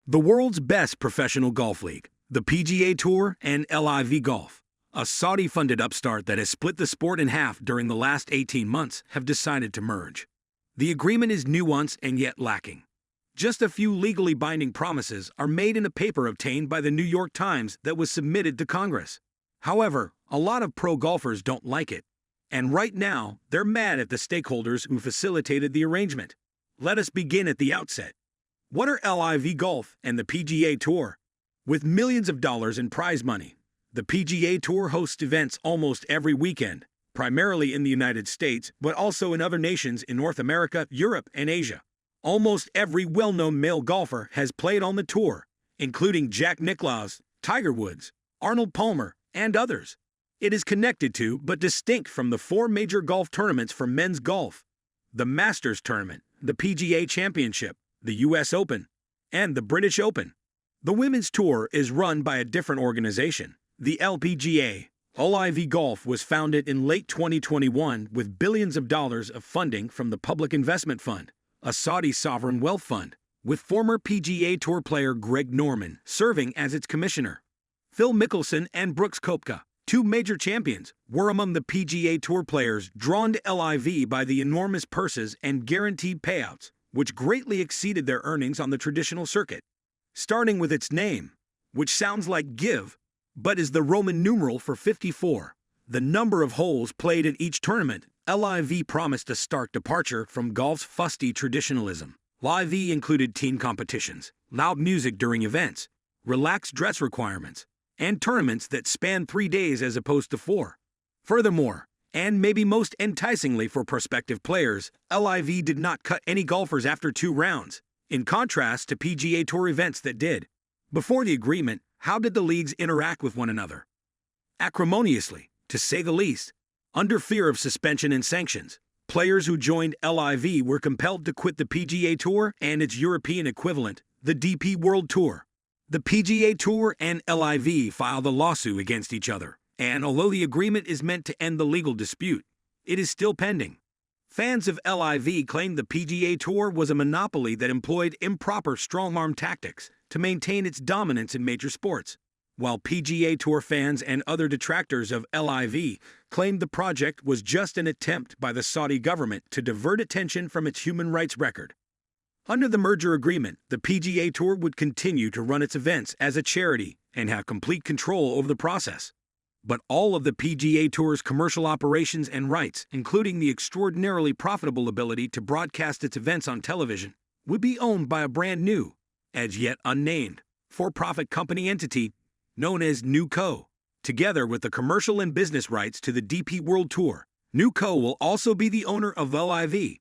The world's best professional golf league, the PGA Tour and LIV Golf, a Saudi-funded upstart that has split the sport in half during the last 18 months, have decided to merge. The agreement is nuanced and yet lacking. Just a few legally binding promises are made in a paper obtained by the New York Times that was submitted to Congress. However, a lot of pro-golfers don't like it. And right now, they're mad at the stakeholders who facilitated the arrangement. Let us begin at the outset. What are LIV Golf and the PGA Tour? With millions of dollars in prize money, the PGA Tour hosts events almost every weekend, primarily in the United States, but also in other nations in North America, Europe, and Asia. Almost every well-known male golfer has played on the tour, including Jack Nicklaus, Tiger Woods, Arnold Palmer, and others. It is connected to, but distinct from, the four major golf tournaments for men's golf: the Masters Tournament, the PGA Championship, the US Open, and the British Open. The women's tour is run by a different organization, the LPGA. LIV Golf was founded in late 2021 with billions of dollars of funding from the Public Investment Fund, a Saudi sovereign wealth fund, with former PGA Tour player Greg Norman serving as its commissioner. Phil Mickelson and Brooks Koepka, two major champions, were among the PGA Tour players drawn to LIV by the enormous purses and guaranteed payouts, which greatly exceeded their earnings on the traditional circuit. Starting with its name, which sounds like give, but is the Roman numeral for 54, the number of holes played in each tournament, LIV promised a stark departure from golf's fusty traditionalism. LIV included team competitions, loud music during events, relaxed dress requirements, and tournaments that span 3 days as opposed to 4. Furthermore, and maybe most enticingly for prospective players, LIV did not cut any golfers after 2 rounds, in contrast to PGA Tour events that did. Before the agreement, how did the leagues interact with one another? Acrimoniously, to say the least. Under fear of suspension and sanctions, players who joined LIV were compelled to quit the PGA Tour and its European equivalent, the DP World Tour. The PGA Tour and LIV filed a lawsuit against each other, and although the agreement is meant to end the legal dispute, it is still pending. Fans of LIV claimed the PGA Tour was a monopoly that employed improper strong-arm tactics to maintain its dominance in major sports, while PGA Tour fans and other detractors of LIV claimed the project was just an attempt by the Saudi government to divert attention from its human rights record. Under the merger agreement, the PGA Tour would continue to run its events as a charity and have complete control over the process. But all of the PGA Tour's commercial operations and rights, including the extraordinarily profitable ability to broadcast its events on television, would be owned by a brand new, as yet unnamed, for-profit company entity known as NewCo. Together with the commercial and business rights to the DP World Tour, NewCo will also be the owner of LIV.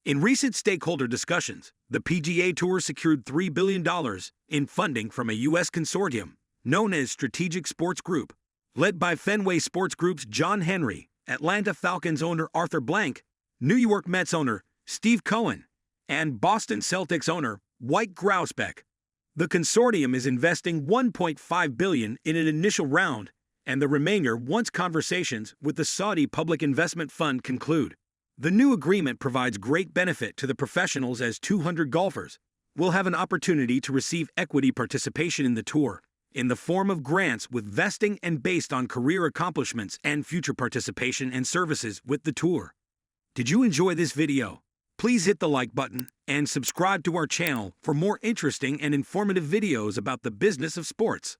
In recent stakeholder discussions, the PGA Tour secured $3 billion in funding from a U.S. consortium known as Strategic Sports Group, led by Fenway Sports Group's John Henry, Atlanta Falcons owner Arthur Blank, New York Mets owner Steve Cohen, and Boston Celtics owner White Grousbeck. The consortium is investing $1.5 billion in an initial round, and the remainder once conversations with the Saudi Public Investment Fund conclude. The new agreement provides great benefit to the professionals, as 200 golfers will have an opportunity to receive equity participation in the tour in the form of grants with vesting and based on career accomplishments and future participation and services with the tour. Did you enjoy this video? Please hit the like button and subscribe to our channel for more interesting and informative videos about the business of sports.